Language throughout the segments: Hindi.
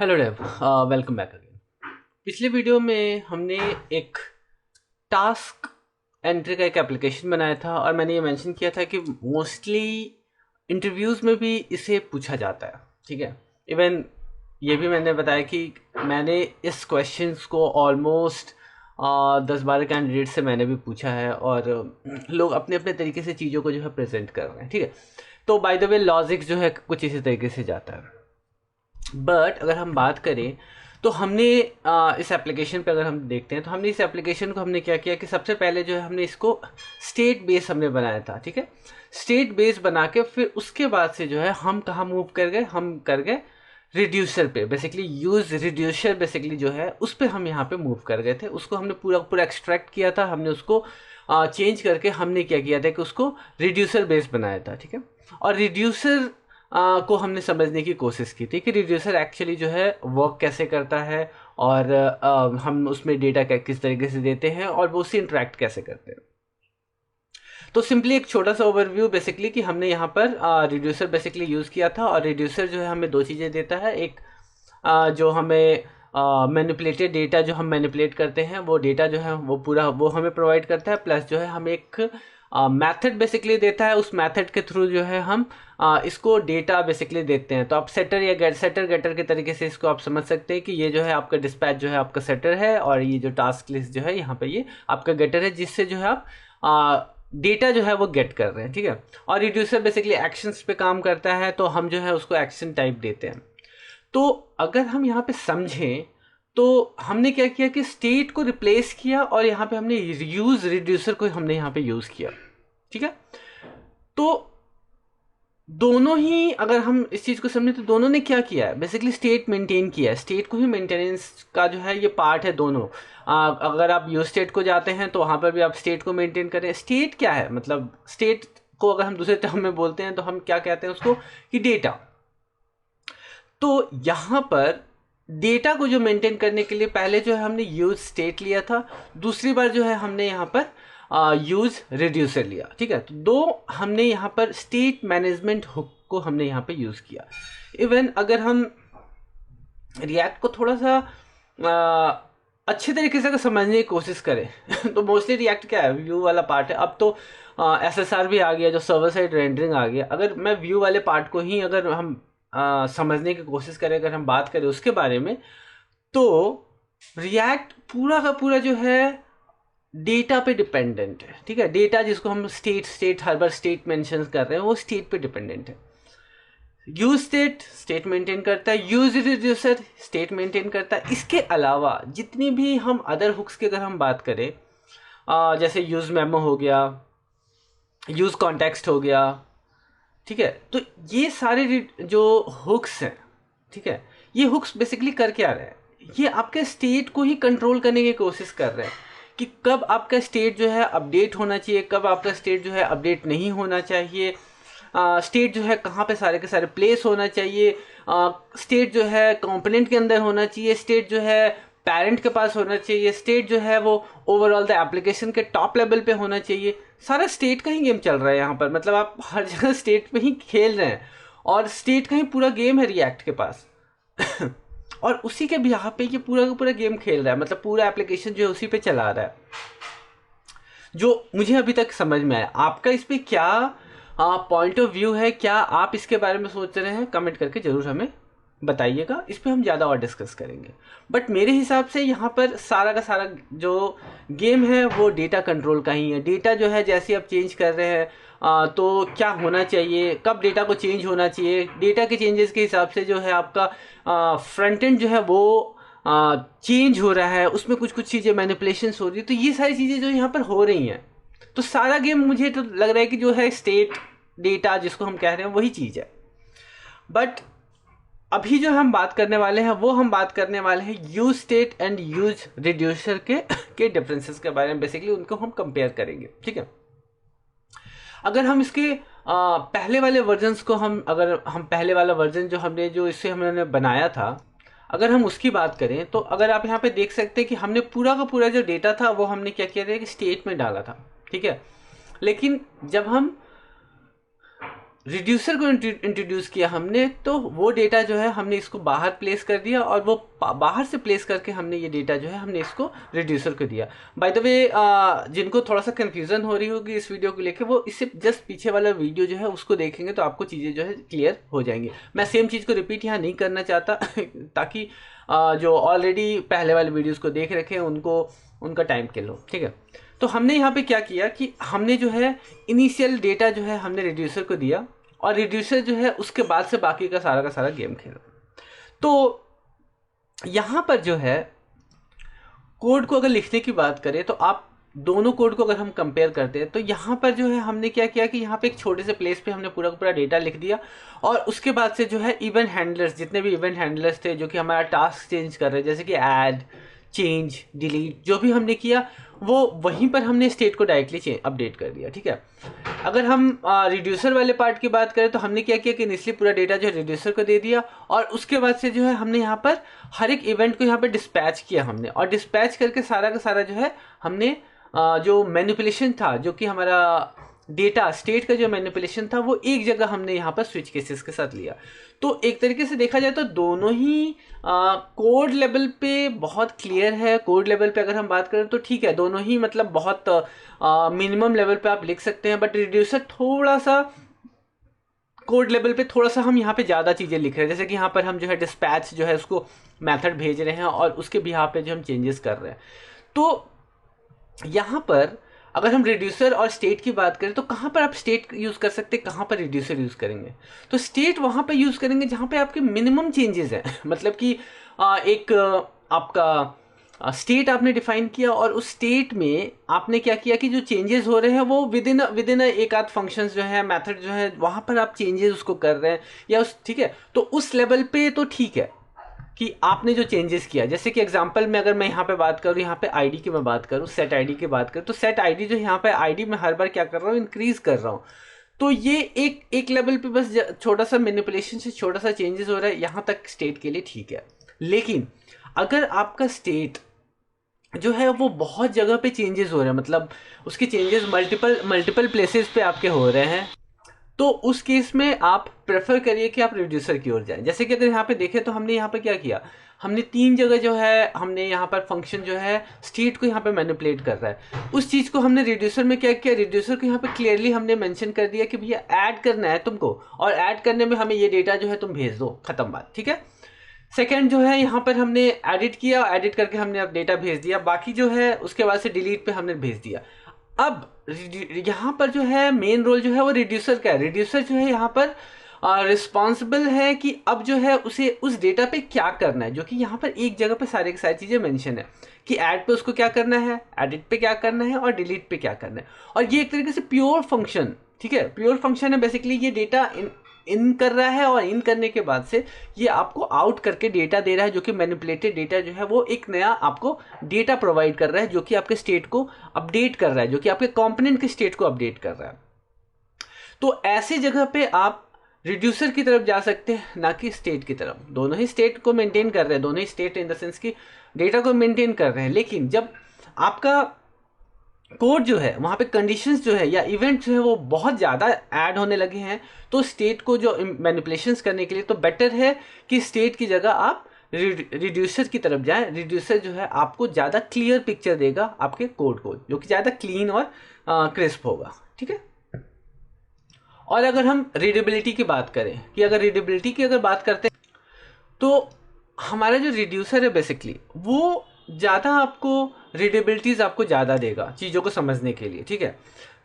Hello Dave, welcome back again. पिछले वीडियो में हमने एक टास्क एंट्री का एक एप्लीकेशन बनाया था और मैंने ये मेंशन किया था कि मोस्टली इंटरव्यूज़ में भी इसे पूछा जाता है। ठीक है, इवन ये भी मैंने बताया कि मैंने इस क्वेश्चंस को ऑलमोस्ट 10-12 कैंडिडेट से मैंने भी पूछा है और लोग अपने अपने तरीके से चीज़ों को जो है प्रेजेंट कर रहे हैं। ठीक है, तो बाय द वे लॉजिक जो है कुछ इसी तरीके से जाता है। बट अगर हम बात करें तो हमने इस एप्लीकेशन पे अगर हम देखते हैं तो हमने इस एप्लीकेशन को हमने क्या किया कि सबसे पहले जो है हमने इसको स्टेट बेस हमने बनाया था। ठीक है, स्टेट बेस बना के फिर उसके बाद से जो है हम कहाँ मूव कर गए, हम कर गए रिड्यूसर पे। बेसिकली यूज रिड्यूसर बेसिकली जो है उस पर हम यहाँ पे मूव कर गए थे। उसको हमने पूरा पूरा एक्सट्रैक्ट किया था, हमने उसको चेंज करके हमने क्या किया था कि उसको रिड्यूसर बेस बनाया था। ठीक है, और रिड्यूसर को हमने समझने की कोशिश की थी कि रिड्यूसर एक्चुअली जो है वर्क कैसे करता है और हम उसमें डेटा किस तरीके से देते हैं और वो उससे इंटरेक्ट कैसे करते हैं। तो सिंपली एक छोटा सा ओवरव्यू बेसिकली कि हमने यहाँ पर रिड्यूसर बेसिकली यूज़ किया था और रिड्यूसर जो है हमें दो चीज़ें देता है। एक जो हमें मैनिपुलेटेड डेटा जो हम मैनिपुलेट करते हैं वो डेटा जो है वो पूरा वो हमें प्रोवाइड करता है, प्लस जो है हमें एक मेथड बेसिकली देता है। उस मेथड के थ्रू जो है हम इसको डेटा बेसिकली देते हैं। तो आप सेटर या सेटर गेटर के तरीके से इसको आप समझ सकते हैं कि ये जो है आपका डिस्पैच जो है आपका सेटर है और ये जो टास्क लिस्ट जो है यहाँ पे ये आपका गेटर है, जिससे जो है आप डेटा जो है वो गेट कर रहे हैं। ठीक है, और रिड्यूसर बेसिकली एक्शंस पे काम करता है, तो हम जो है उसको एक्शन टाइप देते हैं। तो अगर हम यहाँ पे समझें तो हमने क्या किया कि स्टेट को रिप्लेस किया और यहाँ पे हमने यूज रिड्यूसर को हमने यहाँ पे यूज किया। ठीक है, तो दोनों ही अगर हम इस चीज़ को समझें तो दोनों ने क्या किया है, बेसिकली स्टेट मेंटेन किया है। स्टेट को ही मेंटेनेंस का जो है ये पार्ट है दोनों। अगर आप यूज स्टेट को जाते हैं तो वहाँ पर भी आप स्टेट को मेंटेन करें। स्टेट क्या है, मतलब स्टेट को अगर हम दूसरे टर्म में बोलते हैं तो हम क्या कहते हैं उसको कि डेटा। तो यहाँ पर डेटा को जो मेंटेन करने के लिए पहले जो है हमने यूज स्टेट लिया था, दूसरी बार जो है हमने यहाँ पर यूज रिड्यूसर लिया। ठीक है, तो दो हमने यहाँ पर स्टेट मैनेजमेंट हुक को हमने यहाँ पे यूज किया। इवन अगर हम रिएक्ट को थोड़ा सा अच्छे तरीके से अगर समझने की कोशिश करें तो मोस्टली रिएक्ट क्या है, व्यू वाला पार्ट है। अब तो एसएसआर भी आ गया, जो सर्वर साइड रेंडरिंग आ गया। अगर मैं व्यू वाले पार्ट को ही अगर हम समझने की कोशिश करें, अगर हम बात करें उसके बारे में, तो रिएक्ट पूरा का पूरा जो है डेटा पे डिपेंडेंट है। ठीक है, डेटा जिसको हम स्टेट हर बार स्टेट मेंशन कर रहे हैं वो स्टेट पे डिपेंडेंट है। यूज स्टेट मेंटेन करता है, यूज रिड्यूसर स्टेट मेंटेन करता है। इसके अलावा जितनी भी हम अदर हुक्स की अगर हम बात करें, जैसे यूज मेमो हो गया, यूज कॉन्टेक्स्ट हो गया। ठीक है, तो ये सारे जो हुक्स हैं, ठीक है, ये हुक्स बेसिकली कर क्या रहे हैं, ये आपके स्टेट को ही कंट्रोल करने की कोशिश कर रहे हैं कि कब आपका स्टेट जो है अपडेट होना चाहिए, कब आपका स्टेट जो है अपडेट नहीं होना चाहिए, स्टेट जो है कहाँ पे सारे के सारे प्लेस होना चाहिए, स्टेट जो है कंपोनेंट के अंदर होना चाहिए, स्टेट जो है पेरेंट के पास होना चाहिए, स्टेट जो है वो ओवरऑल द एप्लीकेशन के टॉप लेवल पे होना चाहिए। सारा स्टेट का ही गेम चल रहा है यहाँ पर, मतलब आप हर जगह स्टेट पे ही खेल रहे हैं और स्टेट का ही पूरा गेम है रिएक्ट के पास और उसी के बिहाफ पे ये पूरा का पूरा गेम खेल रहा है, मतलब पूरा एप्लीकेशन जो है उसी पे चला रहा है। जो मुझे अभी तक समझ में आया, आपका इस पे क्या पॉइंट ऑफ व्यू है, क्या आप इसके बारे में सोच रहे हैं, कमेंट करके जरूर हमें बताइएगा। इस पे हम ज़्यादा और डिस्कस करेंगे। बट मेरे हिसाब से यहाँ पर सारा का सारा जो गेम है वो डेटा कंट्रोल का ही है। डेटा जो है जैसे आप चेंज कर रहे हैं तो क्या होना चाहिए, कब डेटा को चेंज होना चाहिए, डेटा के चेंजेस के हिसाब से जो है आपका फ्रंट एंड जो है वो चेंज हो रहा है, उसमें कुछ कुछ चीज़ें मैनिपुलेशंस हो रही है। तो ये सारी चीज़ें जो यहाँ पर हो रही हैं, तो सारा गेम मुझे तो लग रहा है कि जो है स्टेट डेटा जिसको हम कह रहे हैं वही चीज़ है। बट अभी जो हम बात करने वाले हैं वो हम बात करने वाले हैं use state and use reducer के डिफरेंसेस के बारे में। बेसिकली उनको हम कंपेयर करेंगे। ठीक है, अगर हम इसके पहले वाले वर्जन्स को हम पहले वाला वर्जन जो इससे हमने बनाया था, अगर हम उसकी बात करें तो अगर आप यहाँ पे देख सकते हैं कि हमने पूरा का पूरा जो डेटा था वो हमने क्या किया था कि स्टेट में डाला था। ठीक है, लेकिन जब हम रिड्यूसर को इंट्रोड्यूस किया हमने, तो वो डेटा जो है हमने इसको बाहर प्लेस कर दिया, और वो बाहर से प्लेस करके हमने ये डेटा जो है हमने इसको रिड्यूसर को दिया। बाय द वे, जिनको थोड़ा सा कन्फ्यूजन हो रही होगी इस वीडियो को लेके, वो इससे जस्ट पीछे वाला वीडियो जो है उसको देखेंगे तो आपको चीज़ें जो है क्लियर हो जाएंगी। मैं सेम चीज़ को रिपीट यहाँ नहीं करना चाहता ताकि जो ऑलरेडी पहले वाले वीडियोज़ को देख रखे हैं उनका टाइम किल हो, ठीक है। तो हमने यहाँ पे क्या किया कि हमने जो है इनिशियल डेटा जो है हमने रिड्यूसर को दिया, और रिड्यूसर जो है उसके बाद से बाकी का सारा गेम खेला। तो यहाँ पर जो है कोड को अगर लिखने की बात करें तो आप दोनों कोड को अगर हम कंपेयर करते हैं, तो यहाँ पर जो है हमने क्या किया कि यहाँ पे एक छोटे से प्लेस पे हमने पूरा का पूरा डेटा लिख दिया, और उसके बाद से जो है इवेंट हैंडलर्स, जितने भी इवेंट हैंडलर्स थे जो कि हमारा टास्क चेंज कर रहे हैं, जैसे कि ऐड, चेंज, डिलीट, जो भी हमने किया वो वहीं पर हमने स्टेट को डायरेक्टली अपडेट कर दिया, ठीक है। अगर हम रिड्यूसर वाले पार्ट की बात करें तो हमने क्या किया कि इनिशियली पूरा डेटा जो है रिड्यूसर को दे दिया, और उसके बाद से जो है हमने यहाँ पर हर एक इवेंट को यहाँ पर डिस्पैच किया हमने, और डिस्पैच करके सारा का सारा जो है हमने जो मैनिपुलेशन था, जो कि हमारा डेटा स्टेट का जो मैनिपुलेशन था, वो एक जगह हमने यहाँ पर स्विच केसेस के साथ लिया। तो एक तरीके से देखा जाए तो दोनों ही कोड लेवल पे बहुत क्लियर है। कोड लेवल पे अगर हम बात करें तो ठीक है, दोनों ही मतलब बहुत मिनिमम लेवल पे आप लिख सकते हैं, बट रिड्यूसर थोड़ा सा कोड लेवल पे थोड़ा सा हम यहाँ पे ज़्यादा चीज़ें लिख रहे हैं, जैसे कि यहाँ पर हम जो है डिस्पैच जो है उसको मेथड भेज रहे हैं, और उसके भी यहाँ पे जो हम चेंजेस कर रहे हैं। तो यहाँ पर अगर हम रिड्यूसर और स्टेट की बात करें तो कहाँ पर आप स्टेट यूज़ कर सकते हैं, कहाँ पर रिड्यूसर यूज़ करेंगे? तो स्टेट वहाँ पर यूज़ करेंगे जहाँ पे आपके मिनिमम चेंजेस हैं मतलब कि एक आपका स्टेट आपने डिफाइन किया, और उस स्टेट में आपने क्या किया कि जो चेंजेस हो रहे हैं वो विद इन एक आध फंक्शंस जो है, मेथड जो है, वहाँ पर आप चेंजेस उसको कर रहे हैं या उस, ठीक है। तो उस लेवल पे तो ठीक है कि आपने जो चेंजेस किया, जैसे कि एग्जांपल में अगर मैं यहाँ पे बात करूँ, यहाँ पे आईडी की मैं बात करूँ, सेट आईडी की बात करूँ, तो सेट आईडी जो यहाँ पे आईडी में हर बार क्या कर रहा हूँ, इंक्रीज कर रहा हूँ। तो ये एक लेवल पे बस छोटा सा मैनिपुलेशन से छोटा सा चेंजेस हो रहा है, यहाँ तक स्टेट के लिए ठीक है। लेकिन अगर आपका स्टेट जो है वो बहुत जगह पे चेंजेस हो रहे हैं, मतलब उसके चेंजेस मल्टीपल प्लेसेस पे आपके हो रहे हैं, तो उस केस में आप प्रेफर करिए कि आप रिड्यूसर की ओर जाएं। जैसे कि अगर यहाँ पे देखें तो हमने यहाँ पे क्या किया, हमने 3 जगह जो है हमने यहाँ पर फंक्शन जो है स्टेट को यहाँ पे मैनिपुलेट कर रहा है, उस चीज़ को हमने रिड्यूसर में क्या किया, रिड्यूसर को यहाँ पे क्लियरली हमने मेंशन कर दिया कि भैया ऐड करना है तुमको, और ऐड करने में हमें ये डेटा जो है तुम भेज दो, खत्म बात, ठीक है। सेकेंड जो है यहाँ पर हमने एडिट किया, एडिट करके हमने अब डेटा भेज दिया, बाकी जो है उसके बाद से डिलीट पे हमने भेज दिया। अब यहाँ पर जो है मेन रोल जो है वो रिड्यूसर का है। रिड्यूसर जो है यहाँ पर रिस्पॉन्सिबल है कि अब जो है उसे उस डेटा पे क्या करना है, जो कि यहाँ पर एक जगह पे सारी की सारी चीज़ें मेंशन है कि ऐड पे उसको क्या करना है, एडिट पे क्या करना है, और डिलीट पे क्या करना है। और ये एक तरीके से प्योर फंक्शन, ठीक है, प्योर फंक्शन है। बेसिकली ये डेटा इन कर रहा है, और इन करने के बाद से ये आपको आउट करके डेटा दे रहा है, जो कि मैनिपुलेटेड डेटा जो है वो एक नया आपको डेटा प्रोवाइड कर रहा है, जो कि आपके स्टेट को अपडेट कर रहा है, जो कि आपके कंपोनेंट के स्टेट को अपडेट कर रहा है। तो ऐसी जगह पे आप रिड्यूसर की तरफ जा सकते हैं, ना कि स्टेट की तरफ। दोनों ही स्टेट को मेंटेन कर रहे हैं, दोनों ही स्टेट इन द सेंस की डेटा को मेंटेन कर रहे हैं, लेकिन जब आपका कोड जो है वहाँ पे कंडीशंस जो है या इवेंट जो है वो बहुत ज़्यादा ऐड होने लगे हैं, तो स्टेट को जो मैनिपुलेशंस करने के लिए तो बेटर है कि स्टेट की जगह आप रिड्यूसर की तरफ जाएं। रिड्यूसर जो है आपको ज़्यादा क्लियर पिक्चर देगा आपके कोड को, जो कि ज़्यादा क्लीन और क्रिस्प होगा, ठीक है। और अगर हम रीडेबिलिटी की बात करें, कि अगर रीडेबिलिटी की अगर बात करते हैं तो हमारा जो रिड्यूसर है बेसिकली वो ज़्यादा आपको रीडेबिलिटीज़ आपको ज़्यादा देगा चीज़ों को समझने के लिए, ठीक है।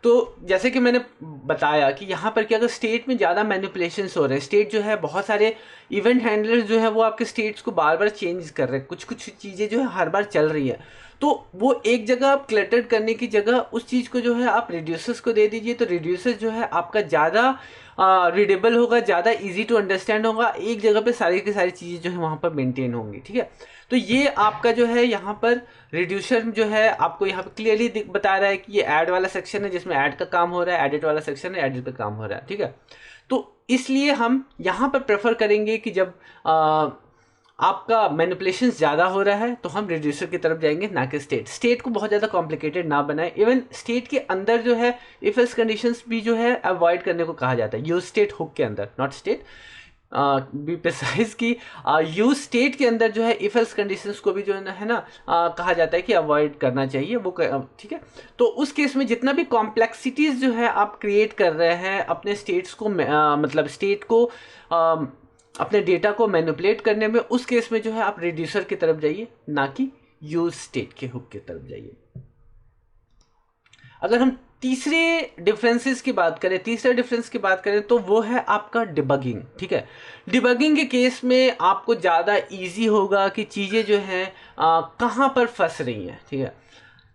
तो जैसे कि मैंने बताया कि यहाँ पर कि अगर स्टेट में ज़्यादा मैनिपुलेशंस हो रहे हैं, स्टेट जो है बहुत सारे इवेंट हैंडलर्स जो है वो आपके स्टेट्स को बार बार चेंज कर रहे हैं, कुछ कुछ चीज़ें जो है हर बार चल रही है, तो वो एक जगह आप क्लटर्ड करने की जगह उस चीज़ को जो है आप रिड्यूसर्स को दे दीजिए, तो रिड्यूसर जो है आपका ज़्यादा रीडेबल होगा, ज़्यादा इजी टू अंडरस्टैंड होगा, एक जगह पे सारी की सारी चीज़ें जो है वहाँ पर मेंटेन होंगी, ठीक है। तो ये आपका जो है यहाँ पर रिड्यूसर जो है आपको यहाँ पर क्लियरली बता रहा है कि ये ऐड वाला सेक्शन है जिसमें ऐड का काम हो रहा है, एडिट वाला सेक्शन है एडिट पे काम हो रहा है, ठीक है। तो इसलिए हम यहाँ पर प्रेफर करेंगे कि जब आपका मैनिपुलेशन ज़्यादा हो रहा है तो हम रिड्यूसर की तरफ जाएंगे, ना कि स्टेट को बहुत ज़्यादा कॉम्प्लिकेटेड ना बनाए। इवन स्टेट के अंदर जो है इफ एल्स कंडीशंस भी जो है अवॉइड करने को कहा जाता है, यूज स्टेट हुक के अंदर, नॉट स्टेट बी प्रिसाइज की यूज स्टेट के अंदर जो है इफ एल्स कंडीशंस को भी जो है ना कहा जाता है कि अवॉइड करना चाहिए वो, ठीक है। तो उस केस में जितना भी कॉम्प्लेक्सिटीज जो है आप क्रिएट कर रहे हैं अपने स्टेट्स को मतलब स्टेट को अपने डेटा को मैनिपुलेट करने में, उस केस में जो है आप रिड्यूसर की तरफ जाइए, ना कि यूज स्टेट के हुक की तरफ जाइए। अगर हम तीसरे डिफरेंसेस की बात करें, तीसरे डिफरेंस की बात करें तो वो है आपका डिबगिंग, ठीक है। डिबगिंग के केस में आपको ज़्यादा इजी होगा कि चीज़ें जो हैं कहाँ पर फंस रही हैं, ठीक है।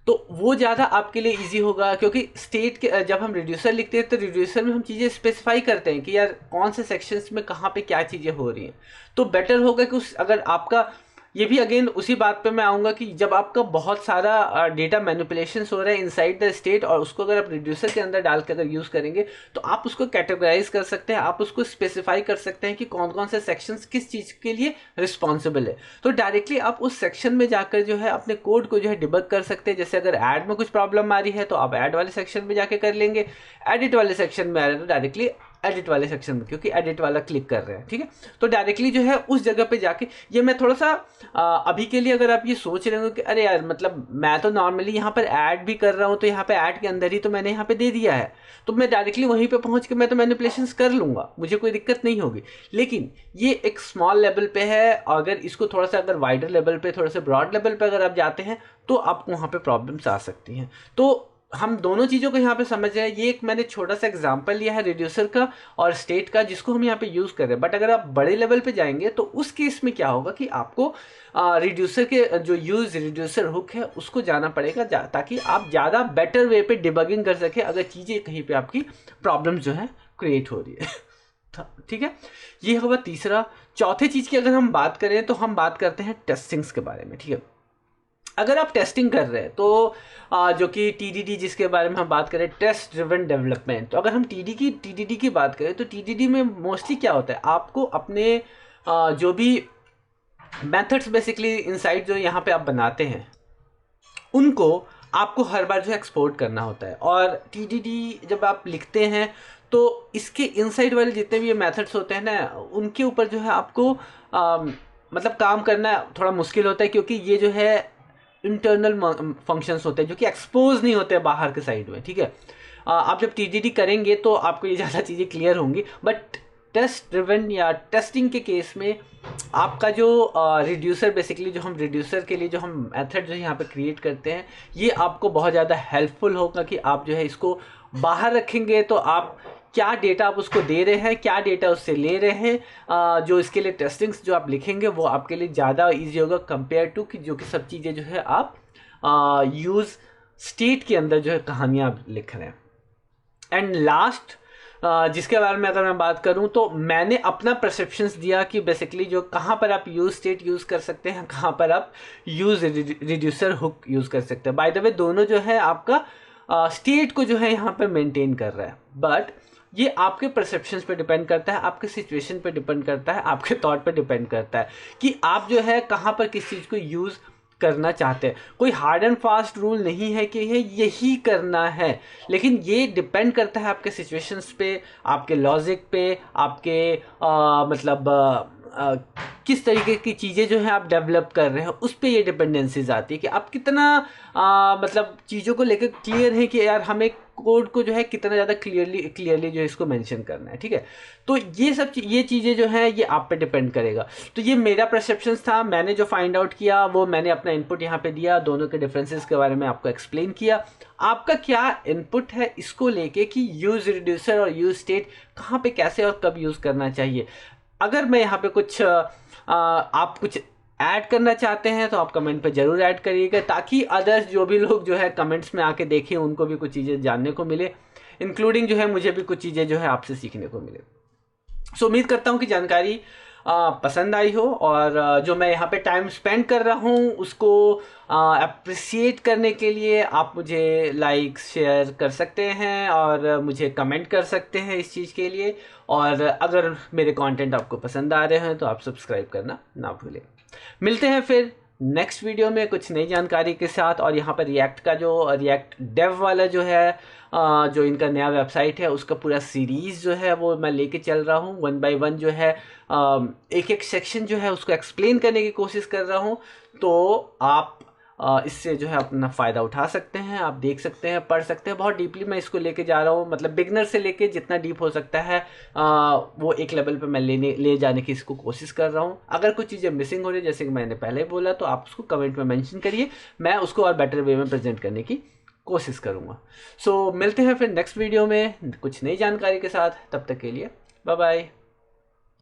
तो वो ज़्यादा आपके लिए इजी होगा, क्योंकि स्टेट के जब हम रिड्यूसर लिखते हैं तो रिड्यूसर में हम चीज़ें स्पेसिफाई करते हैं कि यार कौन से सेक्शंस में कहाँ पे क्या चीज़ें हो रही हैं। तो बेटर होगा कि उस अगर आपका, ये भी अगेन उसी बात पे मैं आऊँगा कि जब आपका बहुत सारा डेटा मैनिपुलेशन हो रहा है इनसाइड द स्टेट और उसको अगर आप रिड्यूसर के अंदर डाल के अगर यूज़ करेंगे तो आप उसको कैटेगराइज कर सकते हैं, आप उसको स्पेसिफाई कर सकते हैं कि कौन कौन से सेक्शंस किस चीज़ के लिए रिस्पॉन्सिबल है। तो डायरेक्टली आप उस सेक्शन में जाकर जो है अपने कोड को जो है डिबग कर सकते हैं। जैसे अगर ऐड में कुछ प्रॉब्लम आ रही है तो आप ऐड वाले सेक्शन में जाके कर लेंगे, एडिट वाले सेक्शन में आ रहे हैं तो डायरेक्टली एडिट वाले सेक्शन में, क्योंकि एडिट वाला क्लिक कर रहे हैं, ठीक है। तो डायरेक्टली जो है उस जगह पे जाके, ये मैं थोड़ा सा अभी के लिए अगर आप ये सोच रहे हो कि अरे यार मतलब मैं तो नॉर्मली यहाँ पर ऐड भी कर रहा हूँ तो यहाँ पे ऐड के अंदर ही तो मैंने यहाँ पे दे दिया है, तो मैं डायरेक्टली वहीं पे पहुँच के मैं तो मैनिपुलेशंस कर लूँगा, मुझे कोई दिक्कत नहीं होगी। लेकिन ये एक स्मॉल लेवल पे है, अगर इसको थोड़ा सा अगर वाइडर लेवल पे, थोड़ा सा ब्रॉड लेवल पे अगर आप जाते हैं तो आपको वहाँ पे प्रॉब्लम्स आ सकती हैं। तो हम दोनों चीज़ों को यहाँ पे समझ रहे हैं। ये एक मैंने छोटा सा एग्जांपल लिया है रिड्यूसर का और स्टेट का, जिसको हम यहाँ पे यूज़ कर रहे हैं। बट अगर आप बड़े लेवल पे जाएंगे तो उस केस में क्या होगा कि आपको रिड्यूसर के जो यूज रिड्यूसर हुक है उसको जाना पड़ेगा, ताकि आप ज़्यादा बेटर वे पे डिबगिंग कर सके अगर चीज़ें कहीं पे आपकी प्रॉब्लम जो है क्रिएट हो रही है। ठीक है, ये होगा तीसरा। चौथे चीज़ की अगर हम बात करें तो हम बात करते हैं टेस्टिंग्स के बारे में, ठीक है। अगर आप टेस्टिंग कर रहे हैं तो जो कि टीडीडी जिसके बारे में हम बात करें, टेस्ट ड्रिवन डेवलपमेंट, तो अगर हम टीडीडी की बात करें तो टीडीडी में मोस्टली क्या होता है, आपको अपने जो भी मेथड्स बेसिकली इनसाइड जो यहाँ पे आप बनाते हैं उनको आपको हर बार जो एक्सपोर्ट करना होता है। और टीडीडी जब आप लिखते हैं तो इसके इनसाइड वाले जितने भी ये मेथड्स होते हैं ना, उनके ऊपर जो है आपको मतलब काम करना थोड़ा मुश्किल होता है, क्योंकि ये जो है इंटरनल फंक्शंस होते हैं जो कि एक्सपोज नहीं होते बाहर के साइड में, ठीक है। आप जब टीडीडी करेंगे तो आपको ये ज़्यादा चीज़ें क्लियर होंगी। बट टेस्ट ड्रिवन या टेस्टिंग के केस में आपका जो रिड्यूसर बेसिकली जो हम रिड्यूसर के लिए जो हम मेथड जो यहाँ पे क्रिएट करते हैं, ये आपको बहुत ज़्यादा हेल्पफुल होगा कि आप जो है इसको बाहर रखेंगे तो आप क्या डेटा आप उसको दे रहे हैं, क्या डेटा उससे ले रहे हैं, जो इसके लिए टेस्टिंग्स जो आप लिखेंगे वो आपके लिए ज़्यादा इजी होगा कंपेयर टू कि जो कि सब चीज़ें जो है आप यूज़ स्टेट के अंदर जो है कहानियाँ आप लिख रहे हैं। एंड लास्ट जिसके बारे में अगर मैं बात करूं तो मैंने अपना परसेप्शंस दिया कि बेसिकली जो कहाँ पर आप यूज़ स्टेट यूज़ कर सकते हैं, कहाँ पर आप यूज़ रिड्यूसर हुक यूज़ कर सकते हैं। बाय द वे दोनों जो है आपका स्टेट को जो है यहाँ पर मेंटेन कर रहा है, बट ये आपके परसेप्शंस पे डिपेंड करता है, आपके सिचुएशन पे डिपेंड करता है, आपके थॉट पे डिपेंड करता है कि आप जो है कहाँ पर किस चीज़ को यूज़ करना चाहते हैं। कोई हार्ड एंड फास्ट रूल नहीं है कि यही करना है, लेकिन ये डिपेंड करता है आपके सिचुएशंस पे, आपके लॉजिक पे, आपके मतलब किस तरीके की चीज़ें जो है आप डेवलप कर रहे हैं उस पर ये डिपेंडेंसीज आती है कि आप कितना मतलब चीज़ों को लेकर क्लियर है कि यार हमें कोड को जो है कितना ज़्यादा क्लियरली जो है इसको मेंशन करना है, ठीक है। तो ये सब ये चीज़ें जो है ये आप पे डिपेंड करेगा। तो ये मेरा परसेप्शन था, मैंने जो फाइंड आउट किया वो मैंने अपना इनपुट यहाँ पे दिया, दोनों के डिफरेंसेस के बारे में आपको एक्सप्लेन किया। आपका क्या इनपुट है इसको लेके कि यूज़ रिड्यूसर और यूज़ स्टेट कहाँ पे कैसे और कब यूज़ करना चाहिए। अगर मैं यहाँ पे कुछ आप कुछ ऐड करना चाहते हैं तो आप कमेंट पे ज़रूर ऐड करिएगा, ताकि अदर्स जो भी लोग जो है कमेंट्स में आके देखें उनको भी कुछ चीज़ें जानने को मिले, इंक्लूडिंग जो है मुझे भी कुछ चीज़ें जो है आपसे सीखने को मिले। सो उम्मीद करता हूँ कि जानकारी पसंद आई हो, और जो मैं यहाँ पे टाइम स्पेंड कर रहा हूँ उसको अप्रिसिएट करने के लिए आप मुझे लाइक शेयर कर सकते हैं और मुझे कमेंट कर सकते हैं इस चीज़ के लिए। और अगर मेरे कंटेंट आपको पसंद आ रहे हैं तो आप सब्सक्राइब करना ना भूलें। मिलते हैं फिर नेक्स्ट वीडियो में कुछ नई जानकारी के साथ। और यहाँ पर रिएक्ट का जो रिएक्ट डेव वाला जो है जो इनका नया वेबसाइट है उसका पूरा सीरीज़ जो है वो मैं लेके चल रहा हूँ, 1 बाय 1 जो है एक एक सेक्शन जो है उसको एक्सप्लेन करने की कोशिश कर रहा हूँ। तो आप इससे जो है अपना फ़ायदा उठा सकते हैं, आप देख सकते हैं, पढ़ सकते हैं। बहुत डीपली मैं इसको लेके जा रहा हूँ, मतलब बिगनर से लेके जितना डीप हो सकता है वो एक लेवल पे मैं ले जाने की इसको कोशिश कर रहा हूँ। अगर कुछ चीज़ें मिसिंग हो रही है जैसे कि मैंने पहले बोला तो आप उसको कमेंट में मेंशन करिए, मैं उसको और बेटर वे में प्रेजेंट करने की कोशिश करूँगा। सो मिलते हैं फिर नेक्स्ट वीडियो में कुछ नई जानकारी के साथ। तब तक के लिए बाय बाय।